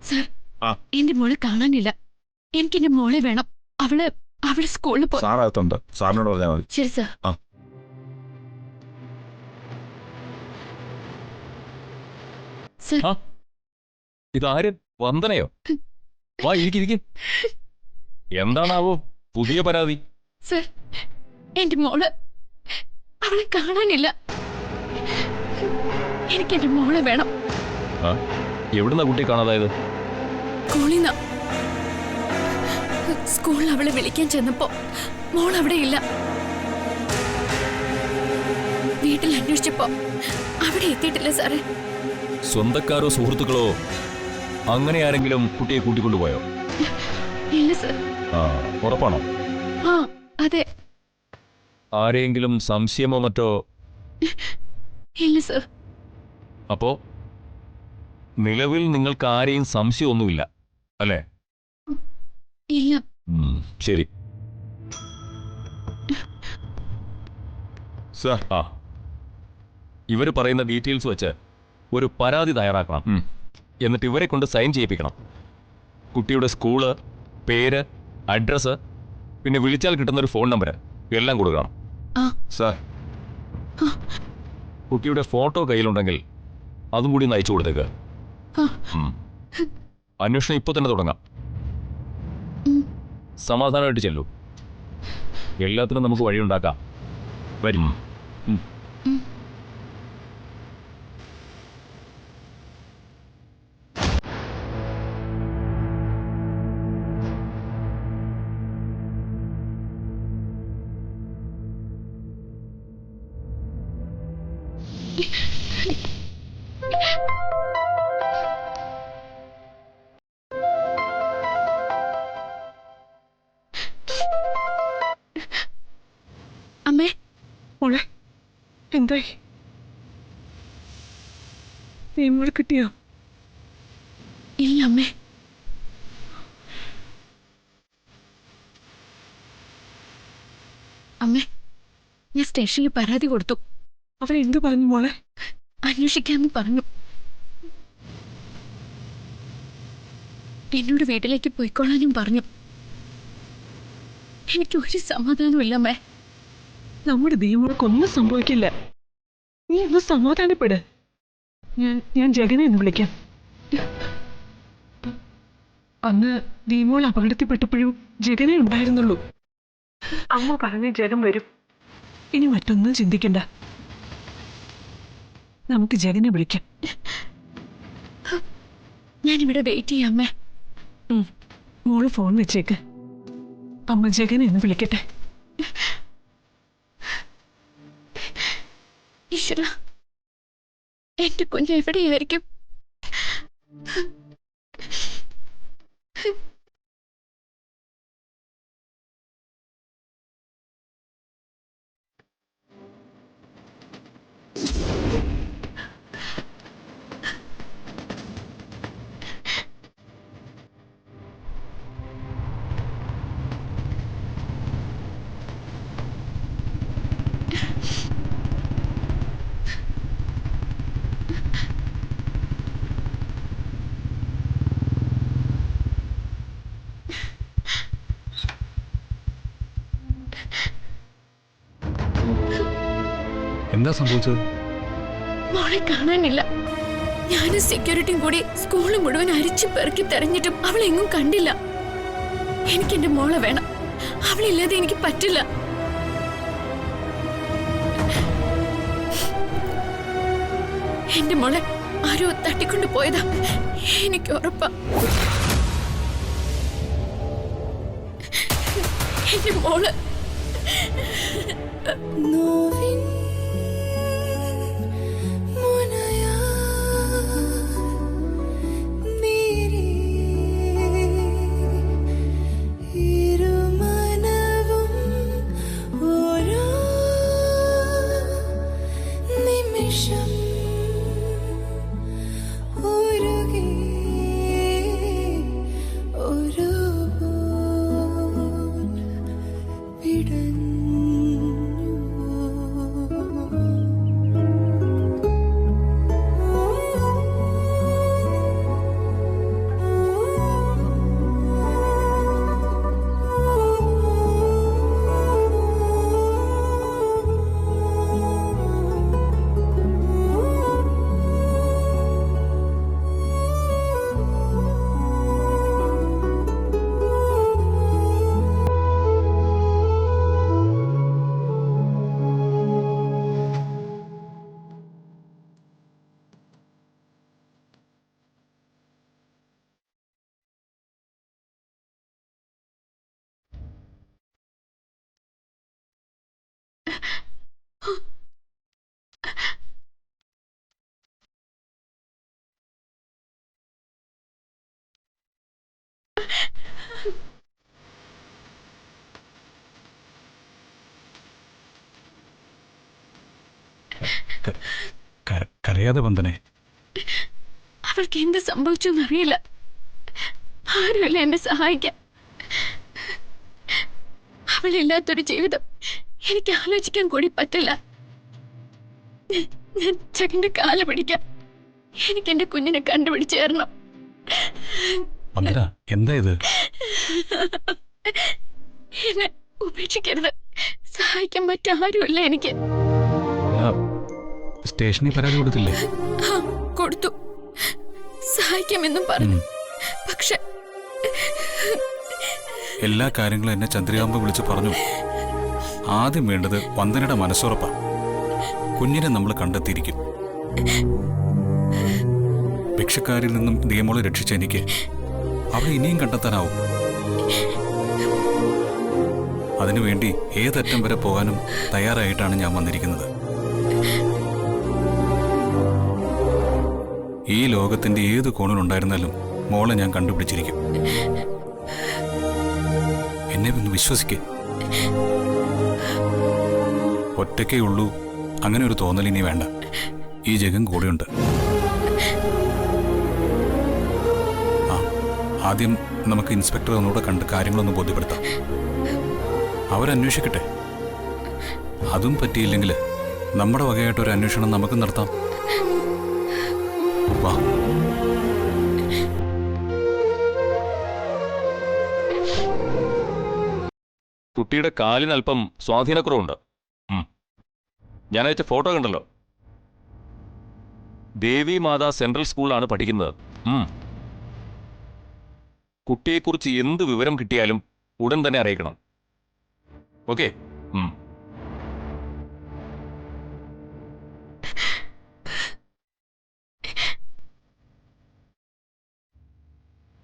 Sir, എന്റെ മോളെ കാണാനില്ല. എനിക്ക് എന്റെ മോളെ വേണം. അവള് സ്കൂളിൽ പോയി. സാറകത്തുണ്ട്, സാറിനോട് പറഞ്ഞാൽ മതി. ശരി സർ. സർ, ഇതാര്? വന്ദനയോ? വാ, ഇരിക്കും. എന്താണാവോ പുതിയ പരാതി? സർ, എന്റെ മോള് അവളെ കാണാനില്ല. എനിക്ക് എന്റെ മോളെ വേണം. എവിടുന്ന കുട്ടി കാണാതായത്? സ്കൂളിൽ അവളെ വിളിക്കാൻ ചെന്നപ്പോ മോൾ അവിടെ ഇല്ല. വീട്ടിൽ അന്വേഷിച്ചപ്പോ അവിടെ എത്തിയിട്ടില്ല സാറേ. സ്വന്തക്കാരോ സുഹൃത്തുക്കളോ അങ്ങനെ ആരെങ്കിലും കുട്ടിയെ കൂട്ടിക്കൊണ്ടുപോയോ? ഇല്ല സർ. ഉറപ്പാണോ? അതെ. ആരെങ്കിലും സംശയമോ മറ്റോ? ഇല്ല സർ. അപ്പോ നിലവിൽ നിങ്ങൾക്ക് ആരെയും സംശയമൊന്നുമില്ല അല്ലേ? ഇല്ല. ശരി. സാർ, ഇവർ പറയുന്ന ഡീറ്റെയിൽസ് വെച്ച് ഒരു പരാതി തയ്യാറാക്കണം. എന്നിട്ട് ഇവരെ കൊണ്ട് സൈൻ ചെയ്യിപ്പിക്കണം. കുട്ടിയുടെ സ്കൂള്, പേര്, അഡ്രസ്സ്, പിന്നെ വിളിച്ചാൽ കിട്ടുന്ന ഒരു ഫോൺ നമ്പർ എല്ലാം കൊടുക്കണം. സാർ, കുട്ടിയുടെ ഫോട്ടോ കയ്യിലുണ്ടെങ്കിൽ അതും കൂടി ഒന്ന് അയച്ചു കൊടുത്തേക്ക്. അന്വേഷണം ഇപ്പോൾ തന്നെ തുടങ്ങാം. സമാധാനമായിട്ട് ചെല്ലൂ. എല്ലാത്തിനും നമുക്ക് വഴിയുണ്ടാക്കാം. വരും. അമ്മേ, മോളെ എന്തായി? നീ മോളെ കിട്ടിയോ? ഇല്ല അമ്മേ. അമ്മേ, ഞാൻ സ്റ്റേഷനിൽ പരാതി കൊടുത്തു. അവരെന്തു പറഞ്ഞു മോളെ? അന്വേഷിക്കാമെന്ന് പറഞ്ഞു. എന്നോട് വീട്ടിലേക്ക് പോയിക്കൊള്ളാനും പറഞ്ഞു. എനിക്കൊരു സമാധാനമില്ല അമ്മേ. നമ്മുടെ ദൈവങ്ങൾക്കൊന്നും സംഭവിക്കില്ല. നീ ഒന്ന് സമാധാനപ്പെട്. ഞാൻ ജഗനെ ഒന്ന് വിളിക്കാം. അന്ന് ദീമോൾ അപകടത്തിൽപ്പെട്ടപ്പോഴും ജഗനെ ഉണ്ടായിരുന്നുള്ളൂ. അമ്മ പറഞ്ഞ ജഗൻ വരും. ഇനി മറ്റൊന്നും ചിന്തിക്കണ്ട. നമുക്ക് ജഗനെ വിളിക്കാം. ഞാനിവിടെ വെയിറ്റ് ചെയ്യാം അമ്മേ. മോള് ഫോൺ വെച്ചേക്ക്. അമ്മ ജഗനെ ഒന്ന് വിളിക്കട്ടെ. ഈശ്വര, എന്റെ കുഞ്ഞ് എവിടെയായിരിക്കും? എന്താ സംഭവിച്ചത്? മോളെ കാണാനില്ല. ഞാനും സെക്യൂരിറ്റിയും കൂടി സ്കൂള് മുഴുവൻ അരിച്ചു പെറുക്കി തെരഞ്ഞിട്ടും അവളെങ്ങും കണ്ടില്ല. എനിക്ക് എന്റെ മോളെ വേണം. അവളില്ലാതെ എനിക്ക് പറ്റില്ല. എന്റെ മോളെ ആരോ തട്ടിക്കൊണ്ടു പോയതാ, എനിക്ക് ഉറപ്പാ. എന്റെ മോള് കരയാതെ വന്ദനെ. അവൾക്ക് എന്ത് സംഭവിച്ചു എന്നറിയില്ല. ആരുമില്ല എന്നെ സഹായിക്കാൻ. അവളില്ലാത്തൊരു ജീവിതം എനിക്ക് ആലോചിക്കാൻ കൂടി പറ്റില്ല. ഞാൻ ചെക്കൻ്റെ കാല പിടിക്കാം. എനിക്ക് എന്റെ കുഞ്ഞിനെ കണ്ടുപിടിച്ചു തരണം. വന്ദന, എന്താ ഇത്? എന്നെ ഉപേക്ഷിക്കരുത്. സഹായിക്കാൻ പറ്റാരുമില്ല എനിക്ക്. സ്റ്റേഷനിൽ പരാതി കൊടുത്തില്ലേ? കൊടുത്തു. സഹായിക്കാമെന്നും പറഞ്ഞു. പക്ഷെ എല്ലാ കാര്യങ്ങളും എന്നെ ചന്ദ്രികാമ്പ വിളിച്ച് പറഞ്ഞു. ആദ്യം വേണ്ടത് വന്ദനയുടെ മനസ്സുറപ്പാ. കുഞ്ഞിനെ നമ്മൾ കണ്ടെത്തിയിരിക്കും. ഭിക്ഷക്കാരിൽ നിന്നും ദിയമോളെ രക്ഷിച്ച എനിക്ക് അവളെ ഇനിയും കണ്ടെത്താനാവും. അതിനുവേണ്ടി ഏതറ്റം വരെ പോകാനും തയ്യാറായിട്ടാണ് ഞാൻ വന്നിരിക്കുന്നത്. ഈ ലോകത്തിന്റെ ഏത് കോണിലുണ്ടായിരുന്നാലും മോളെ ഞാൻ കണ്ടുപിടിച്ചിരിക്കും. എന്നെ ഒന്ന് വിശ്വസിക്കേ. ഒറ്റയ്ക്കേ ഉള്ളൂ അങ്ങനെ ഒരു തോന്നൽ ഇനി വേണ്ട. ഈ ജഗൻ കൂടെയുണ്ട്. ആദ്യം നമുക്ക് ഇൻസ്പെക്ടറെ ഒന്നുകൂടെ കണ്ട് കാര്യങ്ങളൊന്ന് ബോധ്യപ്പെടുത്താം. അവരന്വേഷിക്കട്ടെ. അതും പറ്റിയില്ലെങ്കിൽ നമ്മുടെ വകയായിട്ടൊരു അന്വേഷണം നമുക്ക് നടത്താം. വാ. കുട്ടിയുടെ കാലിന് അല്പം സ്വാധീനക്കുറവുണ്ട്. ഞാൻ അയച്ച ഫോട്ടോ കണ്ടല്ലോ. ദേവി മാതാ സെൻട്രൽ സ്കൂളിലാണ് പഠിക്കുന്നത്. കുട്ടിയെക്കുറിച്ച് എന്ത് വിവരം കിട്ടിയാലും ഉടൻ തന്നെ അറിയിക്കണം. ഓക്കെ?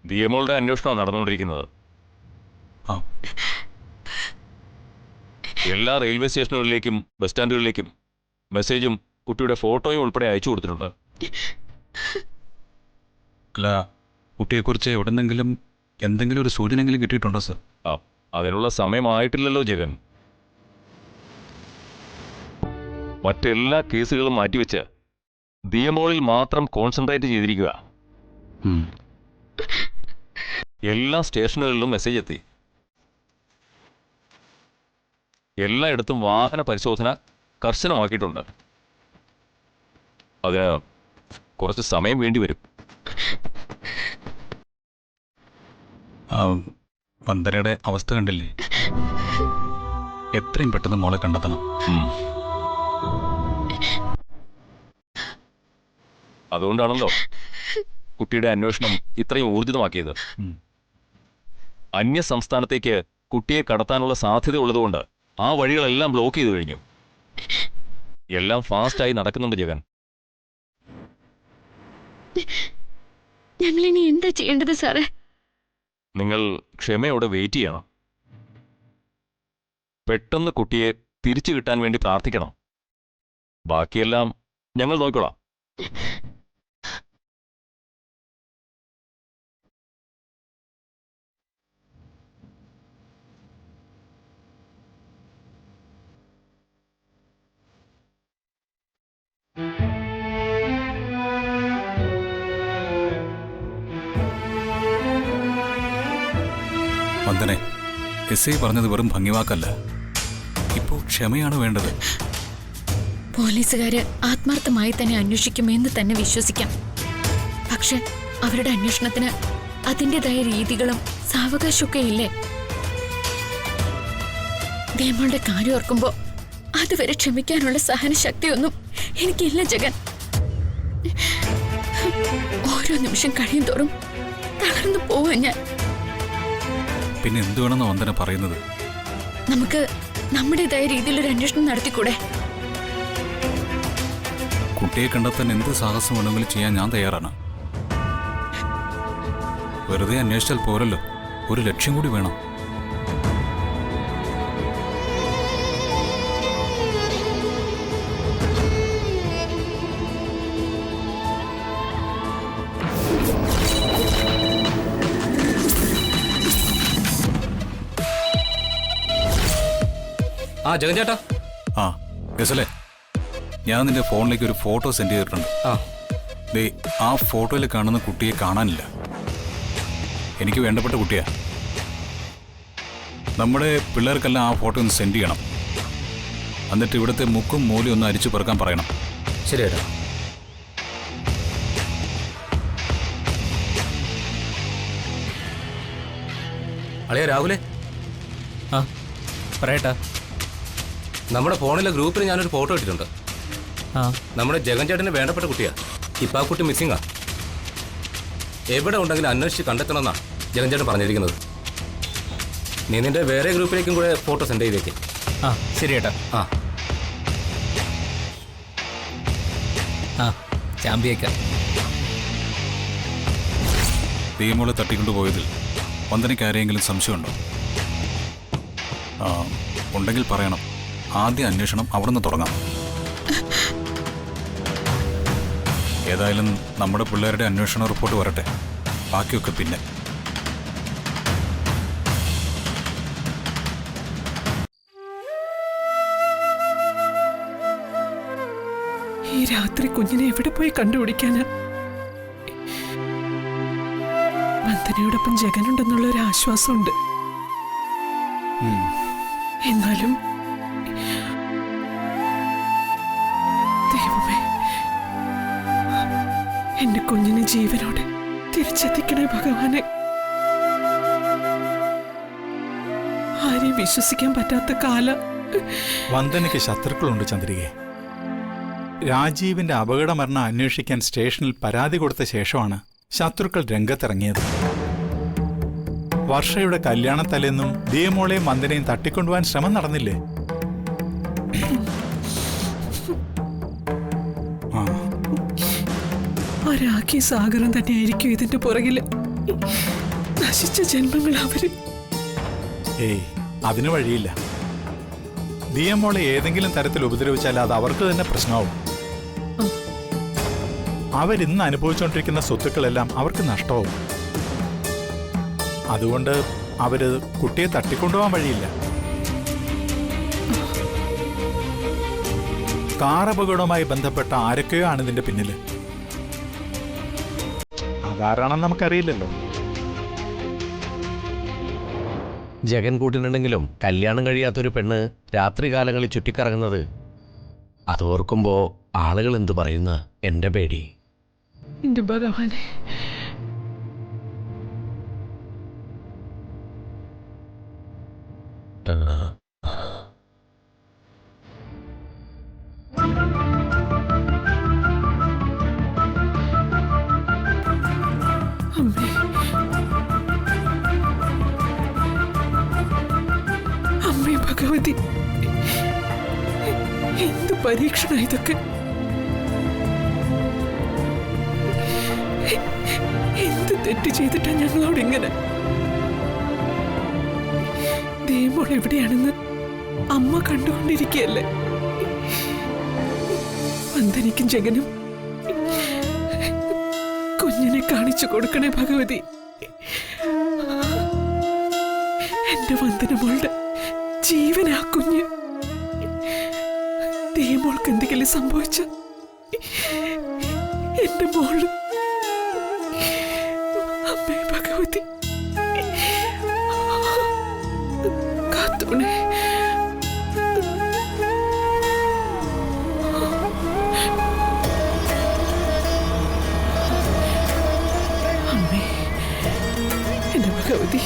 ദിയമോളുടെ അന്വേഷണമാണ് നടന്നുകൊണ്ടിരിക്കുന്നത്. എല്ലാ റെയിൽവേ സ്റ്റേഷനുകളിലേക്കും ബസ് സ്റ്റാൻഡുകളിലേക്കും മെസ്സേജും കുട്ടിയുടെ ഫോട്ടോയും ഉൾപ്പെടെ അയച്ചു കൊടുത്തിട്ടുണ്ട്. അല്ല, കുട്ടിയെക്കുറിച്ച് എവിടെന്നെങ്കിലും എന്തെങ്കിലും ഒരു സൂചനയെങ്കിലും കിട്ടിയിട്ടുണ്ടോ സർ? അതിനുള്ള സമയമായിട്ടില്ലല്ലോ ജഗൻ. മറ്റെല്ലാ കേസുകളും മാറ്റിവെച്ച് ദിയമോളിൽ മാത്രം കോൺസെൻട്രേറ്റ് ചെയ്തിരിക്കുക. എല്ലാ സ്റ്റേഷനുകളിലും മെസ്സേജ് എത്തി. എല്ലായിടത്തും വാഹന പരിശോധന കർശനമാക്കിയിട്ടുണ്ട്. അതിന് കുറച്ച് സമയം വേണ്ടി വരും. വന്ദനയുടെ അവസ്ഥ കണ്ടില്ലേ? എത്രയും പെട്ടെന്ന് മോളെ കണ്ടെത്തണം. അതുകൊണ്ടാണല്ലോ കുട്ടിയുടെ അന്വേഷണം ഇത്രയും ഊർജിതമാക്കിയത്. അന്യ സംസ്ഥാനത്തേക്ക് കുട്ടിയെ കടത്താനുള്ള സാധ്യത ഉള്ളതുകൊണ്ട് ആ വഴികളെല്ലാം ബ്ലോക്ക് ചെയ്തു കഴിഞ്ഞു. എല്ലാം ഫാസ്റ്റായി നടക്കുന്നുണ്ട് ജഗൻ. ഞങ്ങളിനി എന്താ ചെയ്യേണ്ടത് സാറേ? നിങ്ങൾ ക്ഷമയോടെ വെയിറ്റ് ചെയ്യണം. പെട്ടെന്ന് കുട്ടിയെ തിരിച്ചു കിട്ടാൻ വേണ്ടി പ്രാർത്ഥിക്കണം. ബാക്കിയെല്ലാം ഞങ്ങൾ നോക്കിക്കോളാം. വന്ദനെ, എസ് ഐ പറഞ്ഞത് വെറും ഭംഗിവാക്കല്ല. ഇപ്പോൾ ക്ഷമയാണ് വേണ്ടത്. പോലീസുകാര് ആത്മാർത്ഥമായി തന്നെ അന്വേഷിക്കുമെന്ന് തന്നെ വിശ്വസിക്കാം. പക്ഷെ അവരുടെ അന്വേഷണത്തിന് അതിൻ്റെതായ രീതികളും സാവകാശമൊക്കെ ഇല്ലേ? ദേവളുടെ കാര്യം ഓർക്കുമ്പോ അതുവരെ ക്ഷമിക്കാനുള്ള സഹനശക്തിയൊന്നും എനിക്കില്ല ജഗൻ. ഓരോ നിമിഷം കഴിയും തോറും തളർന്നു പോവാ ഞാൻ. പിന്നെ എന്തു വേണമെന്ന് വന്ദന പറയുന്നത്? നമുക്ക് നമ്മുടേതായ രീതിയിലൊരു അന്വേഷണം നടത്തിക്കൂടെ? കുട്ടിയെ കണ്ടെത്താൻ എന്ത് സാഹസം വേണമെങ്കിലും ചെയ്യാൻ ഞാൻ തയ്യാറാണ്. വെറുതെ അന്വേഷിച്ചാൽ പോരല്ലോ, ഒരു ലക്ഷ്യം കൂടി വേണം. ആ ജഗൻ ചേട്ടാ. ആ ഗസലേ, ഞാൻ നിന്റെ ഫോണിലേക്ക് ഒരു ഫോട്ടോ സെൻഡ് ചെയ്തിട്ടുണ്ട്. ആ ദേ, ആ ഫോട്ടോയിൽ കാണുന്ന കുട്ടിയെ കാണാനില്ല. എനിക്ക് വേണ്ടപ്പെട്ട കുട്ടിയാ. നമ്മുടെ പിള്ളേർക്കെല്ലാം ആ ഫോട്ടോ ഒന്ന് സെൻഡ് ചെയ്യണം. എന്നിട്ട് ഇവിടുത്തെ മുക്കും മൂലയും ഒന്ന് അരിച്ചു പെറുക്കാൻ പറയണം. ശരി ചേട്ടാ. അളിയ രാഹുലേ. ആ പറയട്ടാ. നമ്മുടെ ഫോണിലെ ഗ്രൂപ്പിൽ ഞാനൊരു ഫോട്ടോ ഇട്ടിട്ടുണ്ട്. ആ നമ്മുടെ ജഗൻ ചേട്ടന് വേണ്ടപ്പെട്ട കുട്ടിയാ. ഇപ്പം ആ കുട്ടി മിസ്സിങ്ങാ. എവിടെ ഉണ്ടെങ്കിലും അന്വേഷിച്ച് കണ്ടെത്തണമെന്നാ ജഗൻ ചേട്ടൻ പറഞ്ഞിരിക്കുന്നത്. നീ നിന്റെ വേറെ ഗ്രൂപ്പിലേക്കും കൂടെ ഫോട്ടോ സെൻഡ് ചെയ്തേക്ക്. ആ ശരി ചേട്ടാ. ആ ആ ചാമ്പിയേക്കാം. ദീമോളെ തട്ടിക്കൊണ്ടുപോയതിൽ വന്ദനയ്ക്ക് ആരെയെങ്കിലും സംശയമുണ്ടോ? ഉണ്ടെങ്കിൽ പറയണം. ആദ്യ അന്വേഷണം അവിടെ നിന്ന് തുടങ്ങാം. ഏതായാലും നമ്മുടെ പിള്ളേരുടെ അന്വേഷണ റിപ്പോർട്ട് വരട്ടെ, ബാക്കിയൊക്കെ പിന്നെ. ഈ രാത്രി കുഞ്ഞിനെ എവിടെ പോയി കണ്ടുപിടിക്കാനാ? വന്ദനയോടൊപ്പം ജഗനുണ്ടെന്നുള്ള ഒരു ആശ്വാസമുണ്ട്. എന്നാലും ദൈവമേ, എന്റെ കുഞ്ഞിനെ ജീവനോടെ തിരിച്ചെത്തിക്കണേ ഭഗവാനെ. ആരെയും വിശ്വസിക്കാൻ പറ്റാത്ത കാലം. വന്ദനയ്ക്ക് ശത്രുക്കളുണ്ട് ചന്ദ്രികയെ. രാജീവിന്റെ അപകടമരണം അന്വേഷിക്കാൻ സ്റ്റേഷനിൽ പരാതി കൊടുത്ത ശേഷമാണ് ശത്രുക്കൾ രംഗത്തിറങ്ങിയത്. വർഷയുടെ കല്യാണത്തലേന്നും ദിയമോളെയും വന്ദനയും തട്ടിക്കൊണ്ടുപോകാൻ ശ്രമം നടന്നില്ലേ? രാഖി സാഗരം തന്നെയായിരിക്കും ഇതിന്റെ പുറകില്. നശിച്ച ജന്മങ്ങൾ അവര്. ഏയ്, അതിന് വഴിയില്ല. ദിയമോളെ ഏതെങ്കിലും തരത്തിൽ ഉപദ്രവിച്ചാൽ അത് അവർക്ക് തന്നെ പ്രശ്നമാവും. അവരിന്ന് അനുഭവിച്ചുകൊണ്ടിരിക്കുന്ന സ്വത്തുക്കളെല്ലാം അവർക്ക് നഷ്ടമാവും. അതുകൊണ്ട് അവര് കുട്ടിയെ തട്ടിക്കൊണ്ടുപോകാൻ വഴിയില്ല. കാറപകടവുമായി ബന്ധപ്പെട്ട ആരൊക്കെയോ ആണ് ഇതിന്റെ പിന്നില്. അതാരാണെന്ന് നമുക്കറിയില്ലല്ലോ. ജഗൻ കൂട്ടിനുണ്ടെങ്കിലും കല്യാണം കഴിയാത്തൊരു പെണ്ണ് രാത്രികാലങ്ങളിൽ ചുറ്റിക്കറങ്ങുന്നത് അതോർക്കുമ്പോൾ ആളുകൾ എന്തു പറയുന്ന എൻ്റെ പേടി. എന്റെ ഭഗവാനെ, അമ്മേ, അമ്മേ ഭഗവതി, എന്ത് പരീക്ഷണ ഇതൊക്കെ? എന്ത് തെറ്റ് ചെയ്തിട്ടാ ഞങ്ങളോട് ഇങ്ങനെ? ദൈവമോൾ എവിടെയാണെന്ന് അമ്മ കണ്ടുകൊണ്ടിരിക്കുകയല്ലേ? വന്ദനയ്ക്കും ജഗനും കുഞ്ഞിനെ കാണിച്ചു കൊടുക്കണേ ഭഗവതി. എന്റെ വന്ദനമോളുടെ ജീവനാ കുഞ്ഞ്. ദൈവമോൾക്ക് എന്തെങ്കിലും സംഭവിച്ച എന്റെ മോള്. അമ്മേ ഭഗവതി, കാത്തോണേ. അമ്മേ, എന്റെ ഭഗവതി.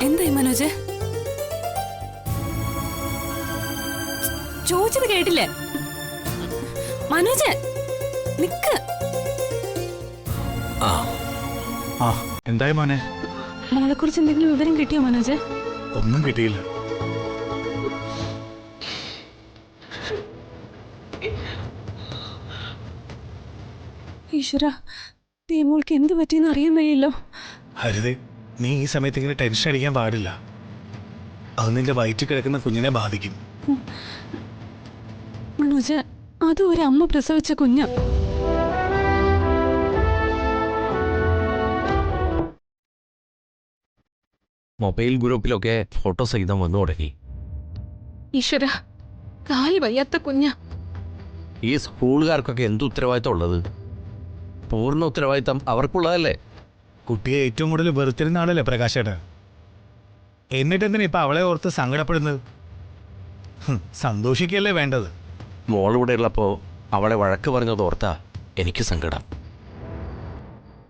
എന്തായി മനോജ്? ചോദിച്ചത് കേട്ടില്ലേ? മനോജ് നിക്ക്. ആ, എന്തായി മോനെ? മോളെ കുറിച്ച് എന്തെങ്കിലും വിവരം കിട്ടിയോ മനോജ്? ഒന്നും കിട്ടിയില്ല. ഈശ്വര, ദീമോൾക്ക് എന്ത് പറ്റിയെന്ന് അറിയാൻ വയ്യല്ലോ. ഹരിതേ, നീ ഈ സമയത്ത് ഇങ്ങനെ ടെൻഷൻ അടിക്കാൻ പാടില്ല. അത് നിന്റെ വയറ്റിൽ കിടക്കുന്ന കുഞ്ഞിനെ ബാധിക്കും. മനോജ് മനോജ്, അത് ഒരു അമ്മ പ്രസവിച്ച കുഞ്ഞ. മൊബൈൽ ഗ്രൂപ്പിലൊക്കെ ഫോട്ടോ സഹിതം വന്നു തുടങ്ങി. ഈശ്വര, കാല് വയ്യാത്ത കുഞ്ഞ. ഈ സ്കൂളുകാർക്കൊക്കെ എന്ത് ഉത്തരവാദിത്തം ഉള്ളത്? പൂർണ്ണ ഉത്തരവാദിത്തം അവർക്കുള്ളതല്ലേ? കുട്ടിയെ ഏറ്റവും കൂടുതൽ വെറുത്തിരുന്ന ആളല്ലേ പ്രകാശേട്ടൻ. എന്നിട്ടെന്തിനാ ഇപ്പം അവളെ ഓർത്ത് സങ്കടപ്പെടുന്നത്? സന്തോഷിക്കല്ലേ വേണ്ടത്. മോളിവിടെ ഉള്ളപ്പോൾ അവളെ വഴക്ക് പറഞ്ഞത് ഓർത്താ എനിക്ക് സങ്കടം.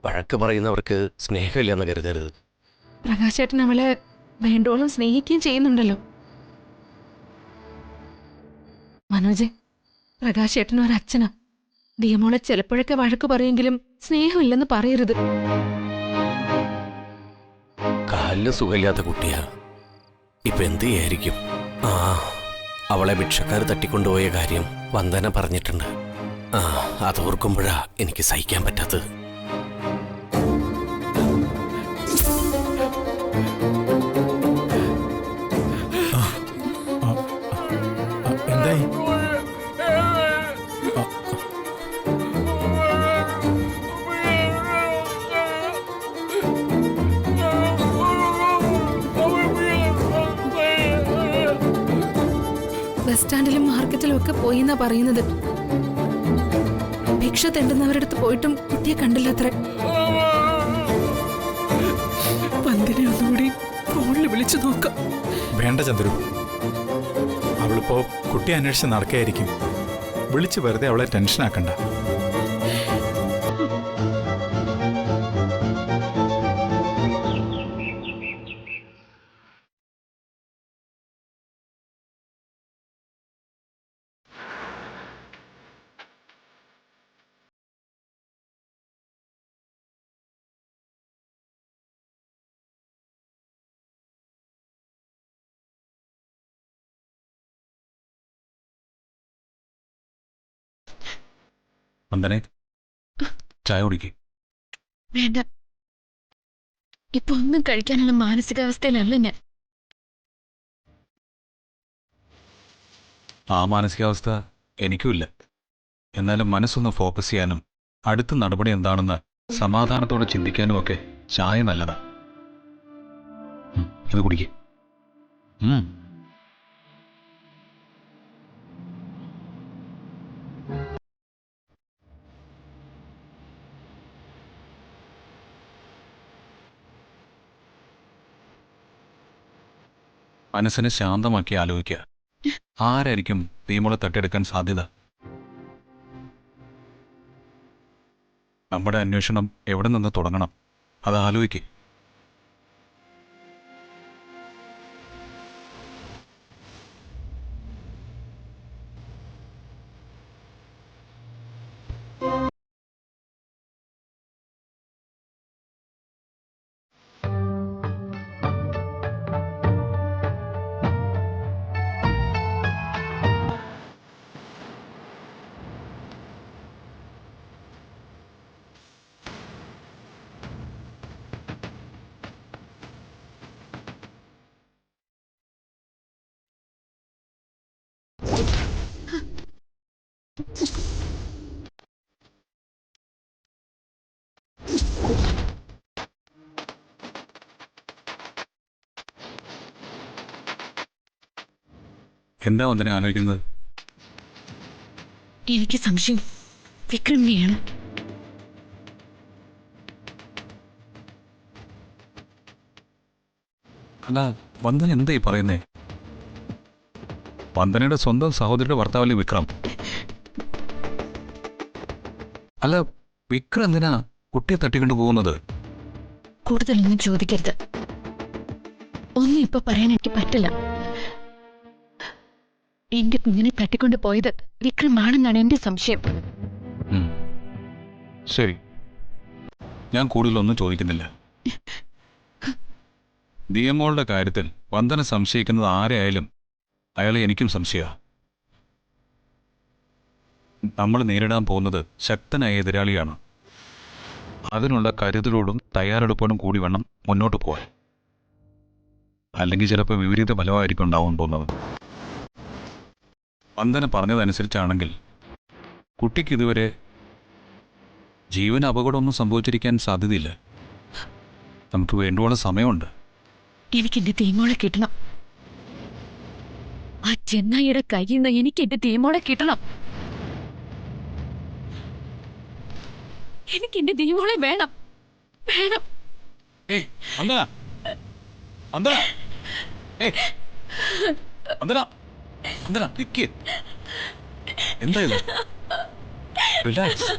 വഴക്ക് പറയുന്നവർക്ക് സ്നേഹമില്ലെന്ന് കരുതരുത്. പ്രകാശേട്ടൻ അവളെ വേണ്ടോളം സ്നേഹിക്കുകയും ചെയ്യുന്നുണ്ടല്ലോ. മനോജെ, പ്രകാശേട്ടൻ ഒരച്ഛനാ. ദിയമോളെ ചിലപ്പോഴൊക്കെ വഴക്ക് പറയുമെങ്കിലും സ്നേഹമില്ലെന്ന് പറയരുത്. കാലിന് സുഖമില്ലാത്ത കുട്ടിയാ. ഇപ്പൊ എന്ത് ചെയ്യായിരിക്കും? ആ, അവളെ ഭിക്ഷക്കാർ തട്ടിക്കൊണ്ടുപോയ കാര്യം വന്ദന പറഞ്ഞിട്ടുണ്ട്. ആ, അതോർക്കുമ്പോഴാ എനിക്ക് സഹിക്കാൻ പറ്റാത്തത്. എന്തായി? ബസ് സ്റ്റാൻഡിലും മാർക്കറ്റിലും ഒക്കെ പോയി എന്നാ പറയുന്നത്. ഭിക്ഷ തെണ്ടുന്നവരുടെ അടുത്ത് പോയിട്ടും കുട്ടിയെ കണ്ടില്ലത്രേ. വന്ദനെ ഒന്നുകൂടി ഫോണിൽ വിളിച്ചു നോക്കാം. വേണ്ട ചന്ദ്രു, അവളിപ്പോ കുട്ടി അന്വേഷിച്ച് നടക്കായിരിക്കും. വിളിച്ച് വെറുതെ അവളെ ടെൻഷനാക്കണ്ട. വന്ദനെ, ചായ കുടിക്ക്. വേണ്ട, ഇപ്പൊ ഒന്നും കഴിക്കാനുള്ള മാനസികാവസ്ഥയിലല്ല ഞാൻ. ആ മാനസികാവസ്ഥ എനിക്കുമില്ല. എന്നാലും മനസ്സൊന്ന് ഫോക്കസ് ചെയ്യാനും അടുത്ത നടപടി എന്താണെന്ന് സമാധാനത്തോടെ ചിന്തിക്കാനും ഒക്കെ ചായ നല്ലതാ. ഇത് കുടിക്ക്. മനസ്സിനെ ശാന്തമാക്കി ആലോചിക്കുക. ആരായിരിക്കും തീമുള തട്ടിയെടുക്കാൻ സാധ്യത? നമ്മുടെ അന്വേഷണം എവിടെ നിന്ന് തുടങ്ങണം? അത് ആലോചിക്കുക. എന്താ വന്ദന ആലോചിക്കുന്നത്? എനിക്ക് സംശയം വിക്രമിനെയാണ്. അല്ല, വന്ദന എന്താ ഈ പറയുന്നേ? വന്ദനയുടെ സ്വന്തം സഹോദരിയുടെ ഭർത്താവല്ലേ വിക്രം? അല്ല, വിക്രം എന്തിനാ കുട്ടിയെ തട്ടിക്കൊണ്ടു പോകുന്നത്? കൂടുതലൊന്നും ചോദിക്കരുത്. ഒന്നും ഇപ്പൊ പറയാൻ എനിക്ക് പറ്റില്ല. എന്റെ കുഞ്ഞിനെ തട്ടിക്കൊണ്ട് പോയത് വിക്രമാണെന്നാണ് എന്റെ സംശയം. ശരി, ഞാൻ കൂടുതലൊന്നും ചോദിക്കുന്നില്ല. ദിയമോളുടെ കാര്യത്തിൽ വന്ദന സംശയിക്കുന്നത് ആരെയായാലും അയാളെ എനിക്കും സംശയമാണ്. നമ്മൾ നേരിടാൻ പോകുന്നത് ശക്തനായ എതിരാളിയാണ്. അതിനുള്ള കരുതലോടും തയ്യാറെടുപ്പോടും കൂടി വേണം മുന്നോട്ട് പോകാൻ. അല്ലെങ്കിൽ ചിലപ്പോൾ വിപരീത ഫലമായിരിക്കും ഉണ്ടാവാൻ പോകുന്നത്. വന്ദന പറഞ്ഞതനുസരിച്ചാണെങ്കിൽ കുട്ടിക്ക് ഇതുവരെ ജീവന് അപകടമൊന്നും സംഭവിച്ചിരിക്കാൻ സാധ്യതയില്ല. നമുക്ക് വേണ്ടുവോളം സമയമുണ്ട്. എനിക്ക് എന്റെ തീമോളെ കിട്ടണം. ആ ചെന്നായിയുടെ കയ്യിൽ നിന്ന് എനിക്ക് എന്റെ തീമോളെ കിട്ടണം. എനിക്ക് എന്റെ തീമോളെ വേണം, വേണം. ഏയ് വന്ദന, വന്ദന, ഏയ് വന്ദന, വന്ദന നിക്ക്. എന്താ ഇത്? റിലാക്സ്.